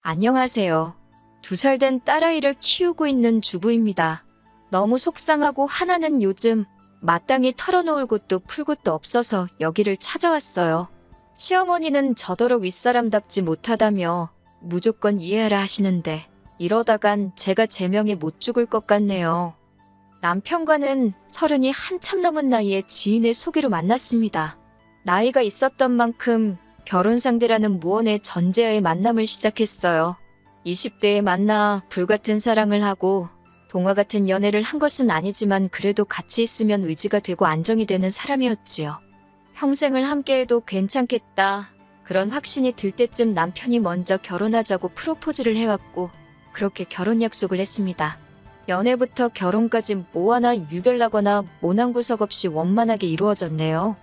안녕하세요. 2살 된 딸아이를 키우고 있는 주부입니다. 너무 속상하고 하나는 요즘 마땅히 털어놓을 곳도 풀 곳도 없어서 여기를 찾아왔어요. 시어머니는 저더러 윗사람답지 못하다며 무조건 이해하라 하시는데 이러다간 제가 제명에 못 죽을 것 같네요. 남편과는 30이 한참 넘은 나이에 지인의 소개로 만났습니다. 나이가 있었던 만큼 결혼 상대라는 무언의 전제하에 만남을 시작했어요. 20대에 만나 불같은 사랑을 하고 동화 같은 연애를 한 것은 아니지만 그래도 같이 있으면 의지가 되고 안정이 되는 사람이었지요. 평생을 함께해도 괜찮겠다. 그런 확신이 들 때쯤 남편이 먼저 결혼하자고 프로포즈를 해왔고 그렇게 결혼 약속을 했습니다. 연애부터 결혼까지 뭐 하나 유별나거나 모난구석 없이 원만하게 이루어졌네요.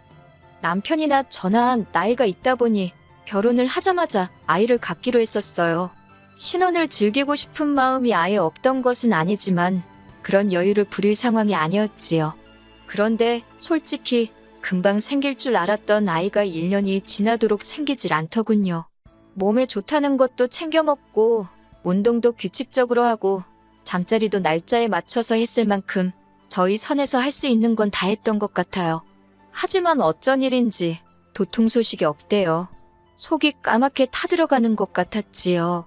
남편이나 저나 나이가 있다 보니 결혼을 하자마자 아이를 갖기로 했었어요. 신혼을 즐기고 싶은 마음이 아예 없던 것은 아니지만 그런 여유를 부릴 상황이 아니었지요. 그런데 솔직히 금방 생길 줄 알았던 아이가 1년이 지나도록 생기질 않더군요. 몸에 좋다는 것도 챙겨 먹고 운동도 규칙적으로 하고 잠자리도 날짜에 맞춰서 했을 만큼 저희 선에서 할 수 있는 건 다 했던 것 같아요. 하지만 어쩐 일인지 도통 소식이 없대요. 속이 까맣게 타들어가는 것 같았지요.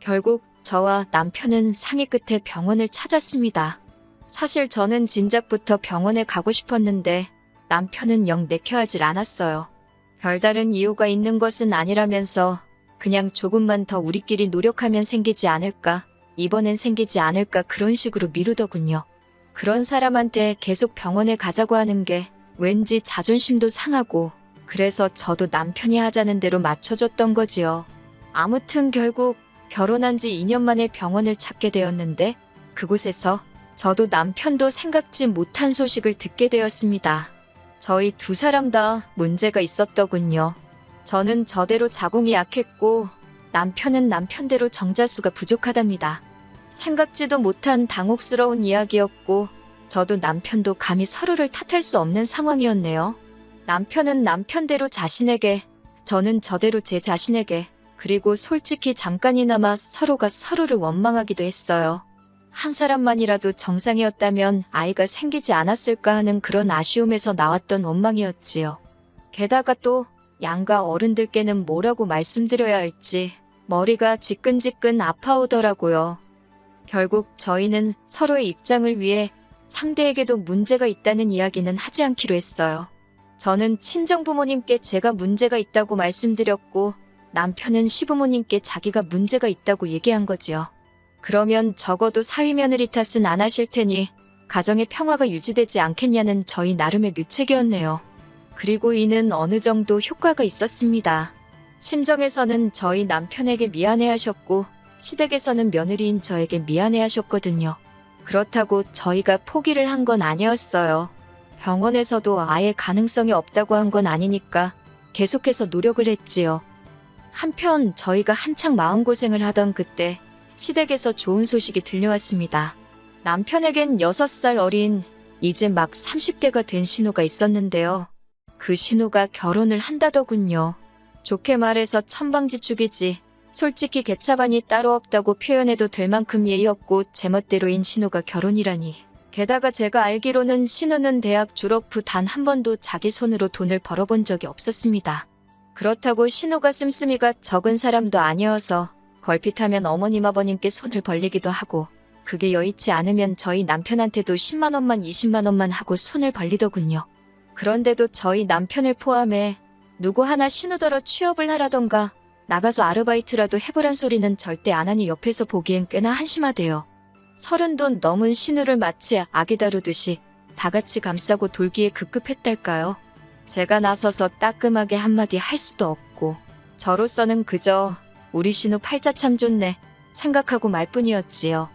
결국 저와 남편은 상의 끝에 병원을 찾았습니다. 사실 저는 진작부터 병원에 가고 싶었는데 남편은 영 내켜하질 않았어요. 별다른 이유가 있는 것은 아니라면서 그냥 조금만 더 우리끼리 노력하면 생기지 않을까, 이번엔 생기지 않을까 그런 식으로 미루더군요. 그런 사람한테 계속 병원에 가자고 하는 게 왠지 자존심도 상하고 그래서 저도 남편이 하자는 대로 맞춰줬던 거지요. 아무튼 결국 결혼한 지 2년 만에 병원을 찾게 되었는데 그곳에서 저도 남편도 생각지 못한 소식을 듣게 되었습니다. 저희 2사람 다 문제가 있었더군요. 저는 저대로 자궁이 약했고 남편은 남편대로 정자수가 부족하답니다. 생각지도 못한 당혹스러운 이야기였고 저도 남편도 감히 서로를 탓할 수 없는 상황이었네요. 남편은 남편대로 자신에게, 저는 저대로 제 자신에게, 그리고 솔직히 잠깐이나마 서로가 서로를 원망하기도 했어요. 한 사람만이라도 정상이었다면 아이가 생기지 않았을까 하는 그런 아쉬움에서 나왔던 원망이었지요. 게다가 또 양가 어른들께는 뭐라고 말씀드려야 할지 머리가 지끈지끈 아파오더라고요. 결국 저희는 서로의 입장을 위해 상대에게도 문제가 있다는 이야기는 하지 않기로 했어요. 저는 친정부모님께 제가 문제가 있다고 말씀드렸고 남편은 시부모님께 자기가 문제가 있다고 얘기한 거지요. 그러면 적어도 사위며느리 탓은 안 하실 테니 가정의 평화가 유지되지 않겠냐는 저희 나름의 묘책이었네요. 그리고 이는 어느 정도 효과가 있었습니다. 친정에서는 저희 남편에게 미안해하셨고 시댁에서는 며느리인 저에게 미안해하셨거든요. 그렇다고 저희가 포기를 한 건 아니었어요. 병원에서도 아예 가능성이 없다고 한 건 아니니까 계속해서 노력을 했지요. 한편 저희가 한창 마음고생을 하던 그때 시댁에서 좋은 소식이 들려왔습니다. 남편에겐 6살 어린 이제 막 30대가 된 신우가 있었는데요. 그 신우가 결혼을 한다더군요. 좋게 말해서 천방지축이지. 솔직히 개차반이 따로 없다고 표현해도 될 만큼 예의없고 제멋대로인 신우가 결혼이라니. 게다가 제가 알기로는 신우는 대학 졸업 후 단 한 번도 자기 손으로 돈을 벌어본 적이 없었습니다. 그렇다고 신우가 씀씀이가 적은 사람도 아니어서 걸핏하면 어머님 아버님께 손을 벌리기도 하고 그게 여의치 않으면 저희 남편한테도 10만 원만 20만 원만 하고 손을 벌리더군요. 그런데도 저희 남편을 포함해 누구 하나 신우더러 취업을 하라던가 나가서 아르바이트라도 해보란 소리는 절대 안 하니 옆에서 보기엔 꽤나 한심하대요. 30도 넘은 신우를 마치 아기 다루듯이 다 같이 감싸고 돌기에 급급했달까요. 제가 나서서 따끔하게 한마디 할 수도 없고 저로서는 그저 우리 신우 팔자 참 좋네 생각하고 말 뿐이었지요.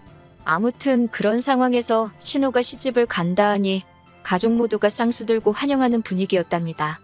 아무튼 그런 상황에서 신우가 시집을 간다 하니 가족 모두가 쌍수 들고 환영하는 분위기였답니다.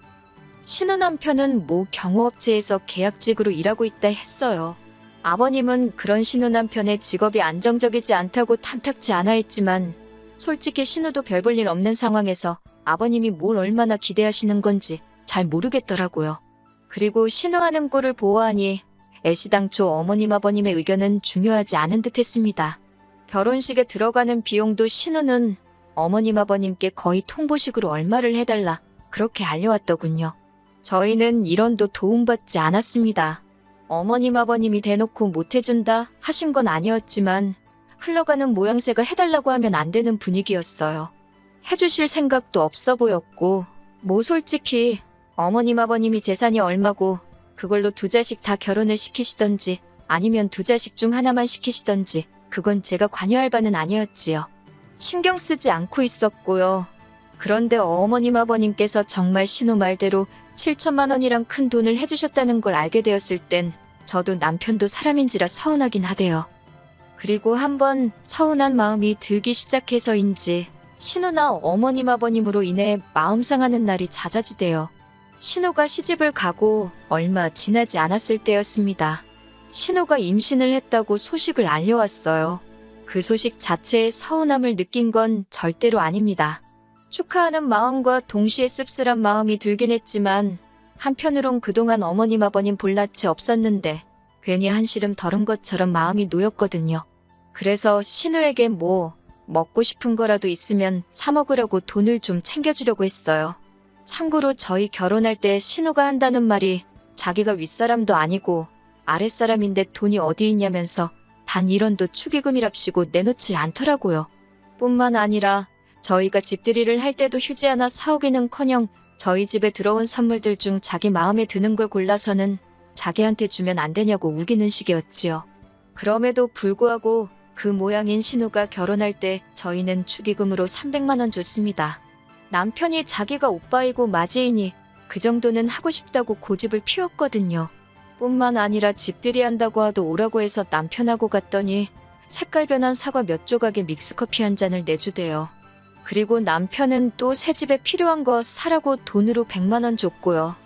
신우 남편은 모 경호업체에서 계약직으로 일하고 있다 했어요. 아버님은 그런 신우 남편의 직업이 안정적이지 않다고 탐탁치 않아 했지만 솔직히 신우도 별 볼 일 없는 상황에서 아버님이 뭘 얼마나 기대하시는 건지 잘 모르겠더라고요. 그리고 신우 하는 꼴을 보아하니 애시당초 어머님 아버님의 의견은 중요하지 않은 듯 했습니다. 결혼식에 들어가는 비용도 신우는 어머님 아버님께 거의 통보식으로 얼마를 해달라 그렇게 알려왔더군요. 저희는 1원도 도움받지 않았습니다. 어머님 아버님이 대놓고 못해준다 하신 건 아니었지만 흘러가는 모양새가 해달라고 하면 안 되는 분위기였어요. 해주실 생각도 없어 보였고 뭐 솔직히 어머님 아버님이 재산이 얼마고 그걸로 2자식 다 결혼을 시키시던지 아니면 2자식 중 하나만 시키시던지 그건 제가 관여할 바는 아니었지요. 신경 쓰지 않고 있었고요. 그런데 어머님 아버님께서 정말 신우 말대로 7천만 원이란 큰 돈을 해주셨다는 걸 알게 되었을 땐 저도 남편도 사람인지라 서운하긴 하대요. 그리고 한번 서운한 마음이 들기 시작해서인지 신우나 어머님 아버님으로 인해 마음 상하는 날이 잦아지대요. 신우가 시집을 가고 얼마 지나지 않았을 때였습니다. 신우가 임신을 했다고 소식을 알려왔어요. 그 소식 자체에 서운함을 느낀 건 절대로 아닙니다. 축하하는 마음과 동시에 씁쓸한 마음이 들긴 했지만 한편으론 그동안 어머님 아버님 볼낯이 없었는데 괜히 한시름 덜은 것처럼 마음이 놓였거든요. 그래서 신우에게 뭐 먹고 싶은 거라도 있으면 사 먹으려고 돈을 좀 챙겨주려고 했어요. 참고로 저희 결혼할 때 신우가 한다는 말이 자기가 윗사람도 아니고 아랫사람인데 돈이 어디 있냐면서 단 1원도 축의금이랍시고 내놓지 않더라고요. 뿐만 아니라 저희가 집들이를 할 때도 휴지 하나 사오기는커녕 저희 집에 들어온 선물들 중 자기 마음에 드는 걸 골라서는 자기한테 주면 안 되냐고 우기는 식이었지요. 그럼에도 불구하고 그 모양인 신우가 결혼할 때 저희는 축의금으로 300만 원 줬습니다. 남편이 자기가 오빠이고 맞이이니 그 정도는 하고 싶다고 고집을 피웠거든요. 뿐만 아니라 집들이 한다고 하도 오라고 해서 남편하고 갔더니 색깔 변한 사과 몇 조각에 믹스커피 한 잔을 내주대요. 그리고 남편은 또 새 집에 필요한 거 사라고 돈으로 100만 원 줬고요.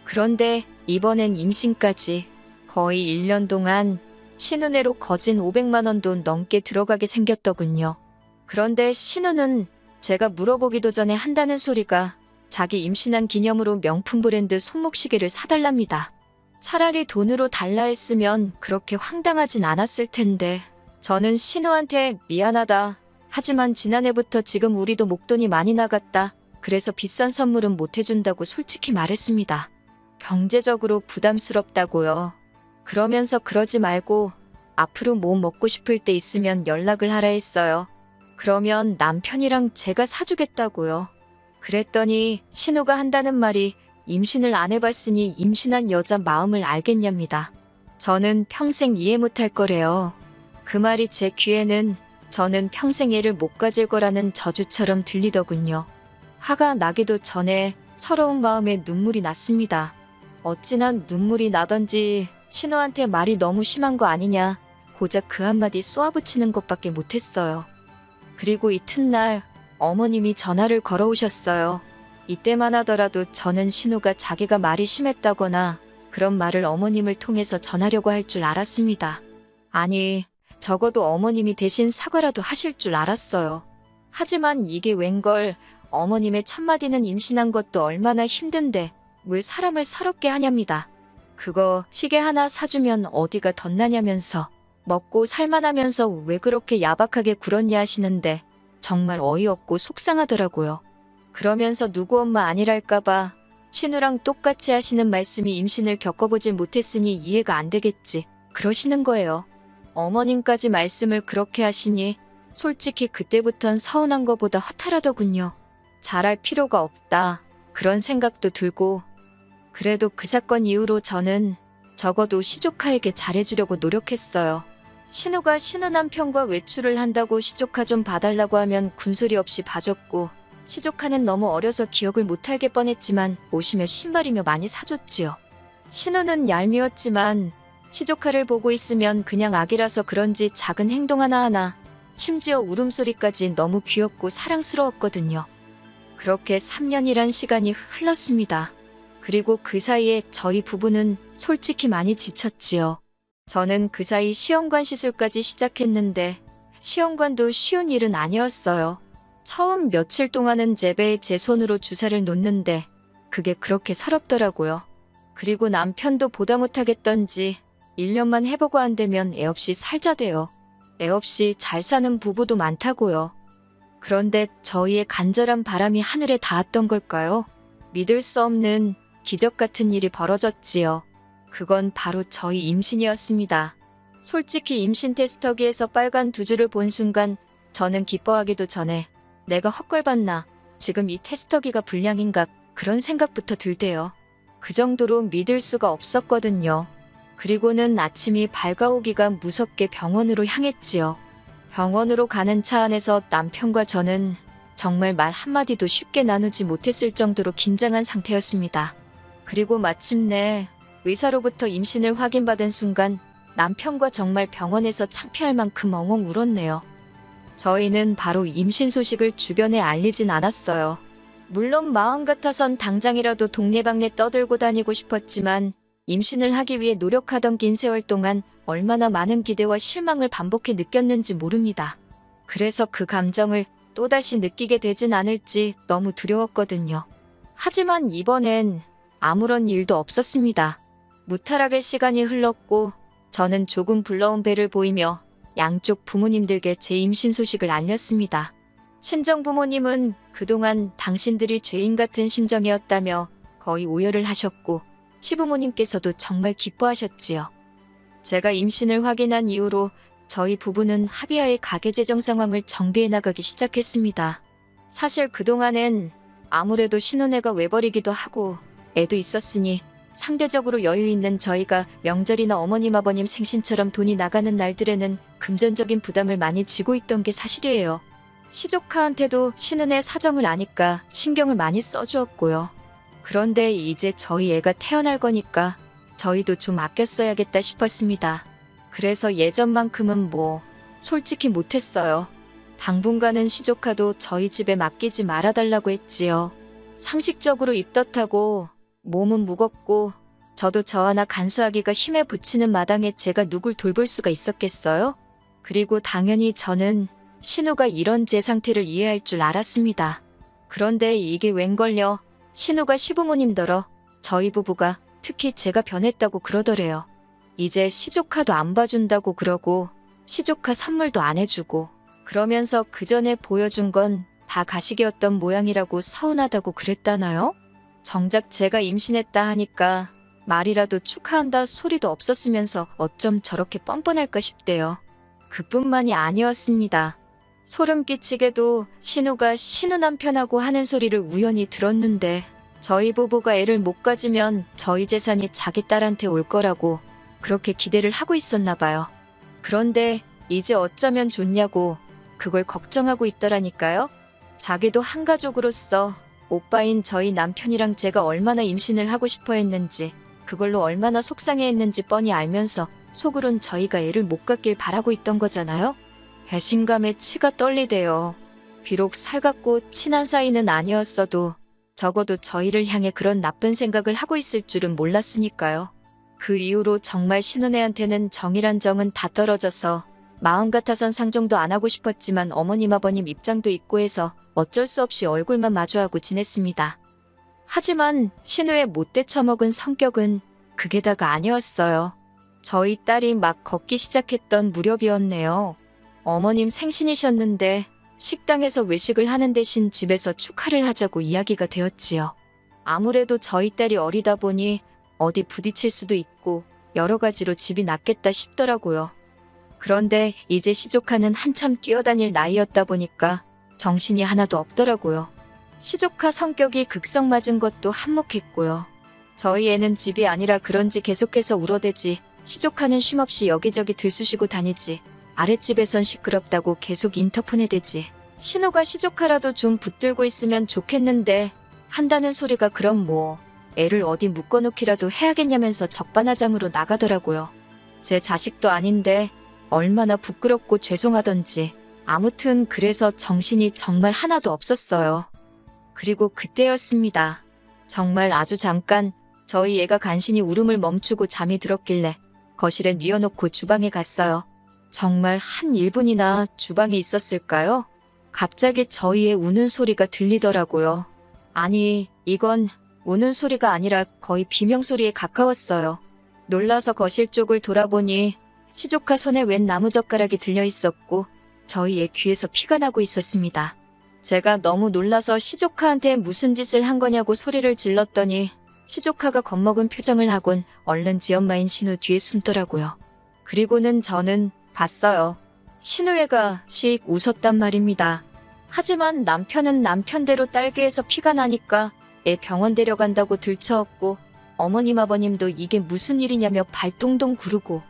그런데 이번엔 임신까지 거의 1년 동안 신우네로 거진 500만 원도 넘게 들어가게 생겼더군요. 그런데 신우는 제가 물어보기도 전에 한다는 소리가 자기 임신한 기념으로 명품 브랜드 손목시계를 사달랍니다. 차라리 돈으로 달라 했으면 그렇게 황당하진 않았을 텐데 저는 신우한테 미안하다. 하지만 지난해부터 지금 우리도 목돈이 많이 나갔다. 그래서 비싼 선물은 못 해준다고 솔직히 말했습니다. 경제적으로 부담스럽다고요. 그러면서 그러지 말고 앞으로 뭐 먹고 싶을 때 있으면 연락을 하라 했어요. 그러면 남편이랑 제가 사주겠다고요. 그랬더니 신우가 한다는 말이 임신을 안 해봤으니 임신한 여자 마음을 알겠냐입니다. 저는 평생 이해 못할 거래요. 그 말이 제 귀에는 저는 평생 애를 못 가질 거라는 저주처럼 들리더군요. 화가 나기도 전에 서러운 마음에 눈물이 났습니다. 어찌나 눈물이 나던지 신우한테 말이 너무 심한 거 아니냐 고작 그 한마디 쏘아붙이는 것밖에 못했어요. 그리고 이튿날 어머님이 전화를 걸어오셨어요. 이때만 하더라도 저는 신우가 자기가 말이 심했다거나 그런 말을 어머님을 통해서 전하려고 할 줄 알았습니다. 아니, 적어도 어머님이 대신 사과라도 하실 줄 알았어요. 하지만 이게 웬걸 어머님의 첫마디는 임신한 것도 얼마나 힘든데 왜 사람을 서럽게 하냐입니다. 그거 시계 하나 사주면 어디가 덧나냐면서 먹고 살만하면서 왜 그렇게 야박하게 굴었냐 하시는데 정말 어이없고 속상하더라고요. 그러면서 누구 엄마 아니랄까봐 신우랑 똑같이 하시는 말씀이 임신을 겪어보질 못했으니 이해가 안 되겠지 그러시는 거예요. 어머님까지 말씀을 그렇게 하시니 솔직히 그때부턴 서운한 것보다 허탈하더군요. 잘할 필요가 없다 그런 생각도 들고 그래도 그 사건 이후로 저는 적어도 시조카에게 잘해주려고 노력했어요. 신우가 신우 남편과 외출을 한다고 시조카 좀 봐달라고 하면 군소리 없이 봐줬고 시조카는 너무 어려서 기억을 못할 뻔했지만 옷이며 신발이며 많이 사줬지요. 신우는 얄미웠지만 시조카를 보고 있으면 그냥 아기라서 그런지 작은 행동 하나하나 심지어 울음소리까지 너무 귀엽고 사랑스러웠거든요. 그렇게 3년이란 시간이 흘렀습니다. 그리고 그 사이에 저희 부부는 솔직히 많이 지쳤지요. 저는 그 사이 시험관 시술까지 시작했는데 시험관도 쉬운 일은 아니었어요. 처음 며칠 동안은 제 배에 제 손으로 주사를 놓는데 그게 그렇게 서럽더라고요. 그리고 남편도 보다 못하겠던지 1년만 해보고 안 되면 애 없이 살자대요. 애 없이 잘 사는 부부도 많다고요. 그런데 저희의 간절한 바람이 하늘에 닿았던 걸까요? 믿을 수 없는 기적 같은 일이 벌어졌지요. 그건 바로 저희 임신이었습니다. 솔직히 임신 테스터기에서 빨간 두 줄을 본 순간 저는 기뻐하기도 전에 내가 헛걸봤나, 지금 이 테스터기가 불량인가, 그런 생각부터 들대요. 그 정도로 믿을 수가 없었거든요. 그리고는 아침이 밝아오기가 무섭게 병원으로 향했지요. 병원으로 가는 차 안에서 남편과 저는 정말 말 한마디도 쉽게 나누지 못했을 정도로 긴장한 상태였습니다. 그리고 마침내 의사로부터 임신을 확인받은 순간 남편과 정말 병원에서 창피할 만큼 엉엉 울었네요. 저희는 바로 임신 소식을 주변에 알리진 않았어요. 물론 마음 같아선 당장이라도 동네방네 떠들고 다니고 싶었지만 임신을 하기 위해 노력하던 긴 세월 동안 얼마나 많은 기대와 실망을 반복해 느꼈는지 모릅니다. 그래서 그 감정을 또다시 느끼게 되진 않을지 너무 두려웠거든요. 하지만 이번엔 아무런 일도 없었습니다. 무탈하게 시간이 흘렀고 저는 조금 불러온 배를 보이며 양쪽 부모님들께 제 임신 소식을 알렸습니다. 친정부모님은 그동안 당신들이 죄인 같은 심정이었다며 거의 오열을 하셨고 시부모님께서도 정말 기뻐하셨지요. 제가 임신을 확인한 이후로 저희 부부는 합의하에 가계재정 상황을 정비해 나가기 시작했습니다. 사실 그동안엔 아무래도 신혼애가 외벌이기도 하고 애도 있었으니 상대적으로 여유 있는 저희가 명절이나 어머님 아버님 생신처럼 돈이 나가는 날들에는 금전적인 부담을 많이 지고 있던 게 사실이에요. 시조카한테도 신은의 사정을 아니까 신경을 많이 써주었고요. 그런데 이제 저희 애가 태어날 거니까 저희도 좀 아껴 써야겠다 싶었습니다. 그래서 예전만큼은 솔직히 못했어요. 당분간은 시조카도 저희 집에 맡기지 말아달라고 했지요. 상식적으로 입덧하고 몸은 무겁고 저도 저 하나 간수하기가 힘에 부치는 마당에 제가 누굴 돌볼 수가 있었겠어요? 그리고 당연히 저는 신우가 이런 제 상태를 이해할 줄 알았습니다. 그런데 이게 웬걸요. 신우가 시부모님더러 저희 부부가 특히 제가 변했다고 그러더래요. 이제 시조카도 안 봐준다고 그러고 시조카 선물도 안 해주고 그러면서 그 전에 보여준 건 다 가식이었던 모양이라고 서운하다고 그랬다나요? 정작 제가 임신했다 하니까 말이라도 축하한다 소리도 없었으면서 어쩜 저렇게 뻔뻔할까 싶대요. 그뿐만이 아니었습니다. 소름 끼치게도 신우가 신우 남편하고 하는 소리를 우연히 들었는데 저희 부부가 애를 못 가지면 저희 재산이 자기 딸한테 올 거라고 그렇게 기대를 하고 있었나 봐요. 그런데 이제 어쩌면 좋냐고 그걸 걱정하고 있더라니까요. 자기도 한 가족으로서 오빠인 저희 남편이랑 제가 얼마나 임신을 하고 싶어 했는지 그걸로 얼마나 속상해했는지 뻔히 알면서 속으론 저희가 애를 못 갖길 바라고 있던 거잖아요. 배신감에 치가 떨리대요. 비록 살갑고 친한 사이는 아니었어도 적어도 저희를 향해 그런 나쁜 생각을 하고 있을 줄은 몰랐으니까요. 그 이후로 정말 신혼애한테는 정이란 정은 다 떨어져서 마음 같아선 상종도 안 하고 싶었지만 어머님 아버님 입장도 있고 해서 어쩔 수 없이 얼굴만 마주하고 지냈습니다. 하지만 신우의 못돼 처먹은 성격은 그게 다가 아니었어요. 저희 딸이 막 걷기 시작했던 무렵이었네요. 어머님 생신이셨는데 식당에서 외식을 하는 대신 집에서 축하를 하자고 이야기가 되었지요. 아무래도 저희 딸이 어리다 보니 어디 부딪힐 수도 있고 여러 가지로 집이 낫겠다 싶더라고요. 그런데 이제 시조카는 한참 뛰어다닐 나이였다 보니까 정신이 하나도 없더라고요. 시조카 성격이 극성 맞은 것도 한몫했고요. 저희 애는 집이 아니라 그런지 계속해서 울어대지 시조카는 쉼없이 여기저기 들쑤시고 다니지 아랫집에선 시끄럽다고 계속 인터폰에 대지 신우가 시조카라도 좀 붙들고 있으면 좋겠는데 한다는 소리가 그럼 애를 어디 묶어놓기라도 해야겠냐면서 적반하장으로 나가더라고요. 제 자식도 아닌데 얼마나 부끄럽고 죄송하던지 아무튼 그래서 정신이 정말 하나도 없었어요. 그리고 그때였습니다. 정말 아주 잠깐 저희 애가 간신히 울음을 멈추고 잠이 들었길래 거실에 뉘어놓고 주방에 갔어요. 정말 한 1분이나 주방에 있었을까요? 갑자기 저희의 우는 소리가 들리더라고요. 아니, 이건 우는 소리가 아니라 거의 비명소리에 가까웠어요. 놀라서 거실 쪽을 돌아보니 시조카 손에 웬 나무젓가락이 들려 있었고 저희 애 귀에서 피가 나고 있었습니다. 제가 너무 놀라서 시조카한테 무슨 짓을 한 거냐고 소리를 질렀더니 시조카가 겁먹은 표정을 하곤 얼른 지엄마인 신우 뒤에 숨더라고요. 그리고는 저는 봤어요. 신우애가 씩 웃었단 말입니다. 하지만 남편은 남편대로 딸기에서 피가 나니까 애 병원 데려간다고 들쳐왔고 어머님 아버님도 이게 무슨 일이냐며 발동동 구르고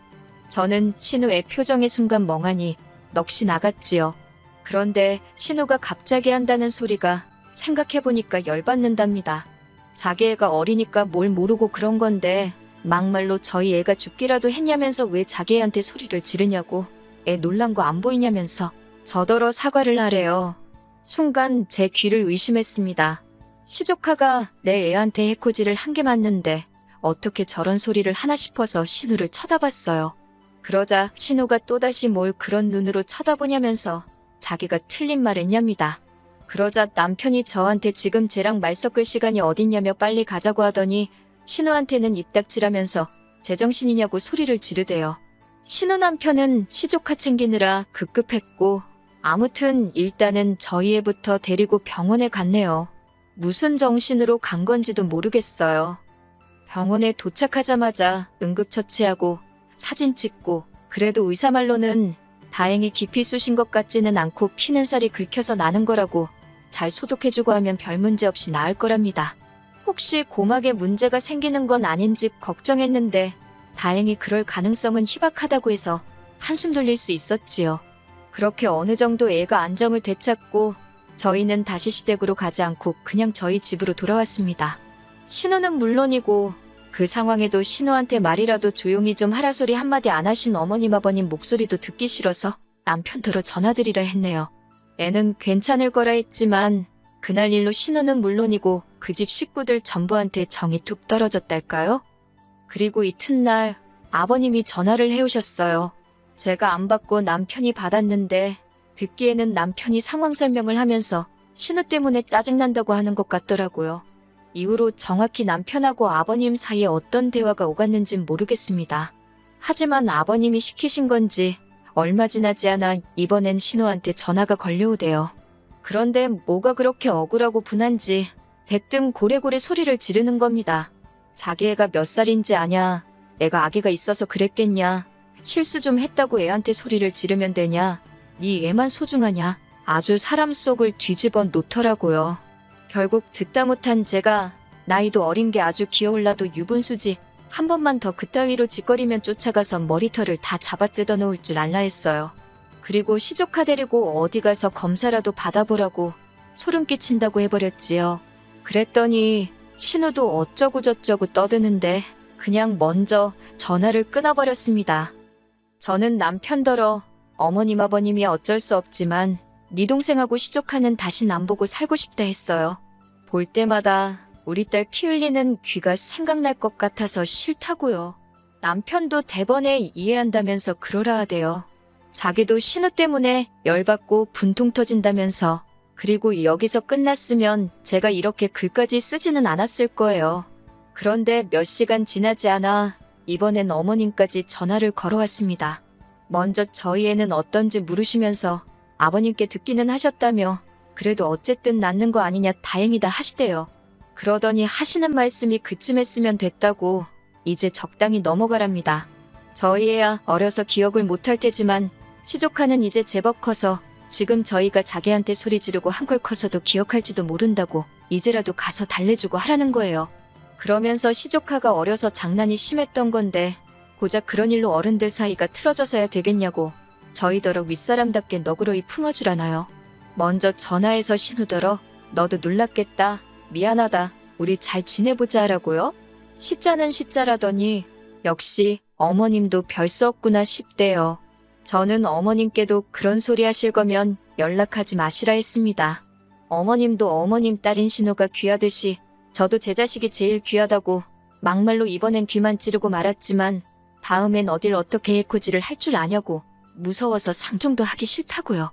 저는 신우의 표정에 순간 멍하니 넋이 나갔지요. 그런데 신우가 갑자기 한다는 소리가 생각해보니까 열받는답니다. 자기 애가 어리니까 뭘 모르고 그런 건데 막말로 저희 애가 죽기라도 했냐면서 왜 자기 애한테 소리를 지르냐고 애 놀란 거 안 보이냐면서 저더러 사과를 하래요. 순간 제 귀를 의심했습니다. 시조카가 내 애한테 해코지를 한 게 맞는데 어떻게 저런 소리를 하나 싶어서 신우를 쳐다봤어요. 그러자 신우가 또다시 뭘 그런 눈으로 쳐다보냐면서 자기가 틀린 말 했냐입니다. 그러자 남편이 저한테 지금 쟤랑 말 섞을 시간이 어딨냐며 빨리 가자고 하더니 신우한테는 입닥치라면서 제정신이냐고 소리를 지르대요. 신우 남편은 시조카 챙기느라 급급했고 아무튼 일단은 저희 애부터 데리고 병원에 갔네요. 무슨 정신으로 간 건지도 모르겠어요. 병원에 도착하자마자 응급처치하고 사진 찍고 그래도 의사 말로는 다행히 깊이 쑤신 것 같지는 않고 피는 살이 긁혀서 나는 거라고 잘 소독해주고 하면 별 문제 없이 나을 거랍니다. 혹시 고막에 문제가 생기는 건 아닌지 걱정했는데 다행히 그럴 가능성은 희박하다고 해서 한숨 돌릴 수 있었지요. 그렇게 어느 정도 애가 안정을 되찾고 저희는 다시 시댁으로 가지 않고 그냥 저희 집으로 돌아왔습니다. 신우는 물론이고 그 상황에도 신우한테 말이라도 조용히 좀 하라 소리 한마디 안 하신 어머님 아버님 목소리도 듣기 싫어서 남편더러 전화드리라 했네요. 애는 괜찮을 거라 했지만 그날 일로 신우는 물론이고 그 집 식구들 전부한테 정이 툭 떨어졌달까요? 그리고 이튿날 아버님이 전화를 해오셨어요. 제가 안 받고 남편이 받았는데 듣기에는 남편이 상황 설명을 하면서 신우 때문에 짜증난다고 하는 것 같더라고요. 이후로 정확히 남편하고 아버님 사이에 어떤 대화가 오갔는진 모르겠습니다. 하지만 아버님이 시키신 건지 얼마 지나지 않아 이번엔 신우한테 전화가 걸려오대요. 그런데 뭐가 그렇게 억울하고 분한지 대뜸 고래고래 소리를 지르는 겁니다. 자기 애가 몇 살인지 아냐? 애가 아기가 있어서 그랬겠냐? 실수 좀 했다고 애한테 소리를 지르면 되냐? 네 애만 소중하냐? 아주 사람 속을 뒤집어 놓더라고요. 결국 듣다 못한 제가 나이도 어린 게 아주 귀여울라도 유분수지 한 번만 더 그따위로 짓거리면 쫓아가서 머리털을 다 잡아 뜯어 놓을 줄 알라 했어요. 그리고 시조카 데리고 어디 가서 검사라도 받아보라고 소름 끼친다고 해버렸지요. 그랬더니 신우도 어쩌고저쩌고 떠드는데 그냥 먼저 전화를 끊어버렸습니다. 저는 남편더러 어머님 아버님이 어쩔 수 없지만 네 동생하고 시조카는 다신 안 보고 살고 싶다 했어요. 볼 때마다 우리 딸 피 흘리는 귀가 생각날 것 같아서 싫다고요. 남편도 대번에 이해한다면서 그러라 하대요. 자기도 신우 때문에 열받고 분통 터진다면서 그리고 여기서 끝났으면 제가 이렇게 글까지 쓰지는 않았을 거예요. 그런데 몇 시간 지나지 않아 이번엔 어머님까지 전화를 걸어왔습니다. 먼저 저희 애는 어떤지 물으시면서 아버님께 듣기는 하셨다며 그래도 어쨌든 낫는 거 아니냐 다행이다 하시대요. 그러더니 하시는 말씀이 그쯤 했으면 됐다고 이제 적당히 넘어가랍니다. 저희 애야 어려서 기억을 못할 테지만 시조카는 이제 제법 커서 지금 저희가 자기한테 소리 지르고 한걸 커서도 기억할지도 모른다고 이제라도 가서 달래주고 하라는 거예요. 그러면서 시조카가 어려서 장난이 심했던 건데 고작 그런 일로 어른들 사이가 틀어져서야 되겠냐고 저희더러 윗사람답게 너그러이 품어주라나요. 먼저 전화해서 신우더러 너도 놀랐겠다. 미안하다. 우리 잘 지내보자 하라고요. 시자는 시자라더니 역시 어머님도 별 수 없구나 싶대요. 저는 어머님께도 그런 소리 하실 거면 연락하지 마시라 했습니다. 어머님도 어머님 딸인 신우가 귀하듯이 저도 제 자식이 제일 귀하다고 막말로 이번엔 귀만 찌르고 말았지만 다음엔 어딜 어떻게 해코지를 할 줄 아냐고 무서워서 상종도 하기 싫다고요.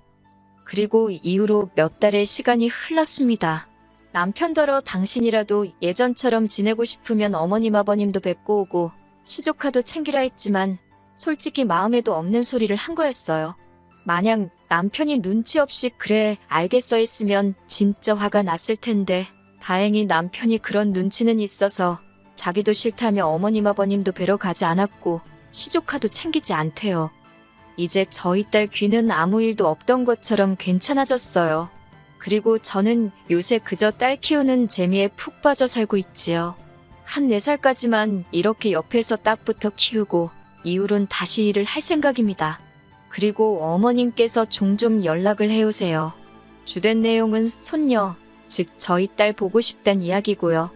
그리고 이후로 몇 달의 시간이 흘렀습니다. 남편더러 당신이라도 예전처럼 지내고 싶으면 어머님 아버님도 뵙고 오고 시조카도 챙기라 했지만 솔직히 마음에도 없는 소리를 한 거였어요. 만약 남편이 눈치 없이 그래 알겠어 했으면 진짜 화가 났을 텐데 다행히 남편이 그런 눈치는 있어서 자기도 싫다며 어머님 아버님도 뵈러 가지 않았고 시조카도 챙기지 않대요. 이제 저희 딸 귀는 아무 일도 없던 것처럼 괜찮아졌어요. 그리고 저는 요새 그저 딸 키우는 재미에 푹 빠져 살고 있지요. 한 4살까지만 이렇게 옆에서 딱 붙어 키우고 이후론 다시 일을 할 생각입니다. 그리고 어머님께서 종종 연락을 해오세요. 주된 내용은 손녀, 즉 저희 딸 보고 싶단 이야기고요.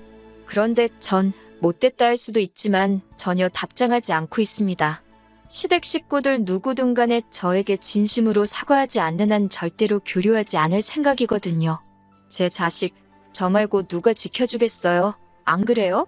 그런데 전 못됐다 할 수도 있지만 전혀 답장하지 않고 있습니다. 시댁 식구들 누구든 간에 저에게 진심으로 사과하지 않는 한 절대로 교류하지 않을 생각이거든요. 제 자식, 저 말고 누가 지켜주겠어요? 안 그래요?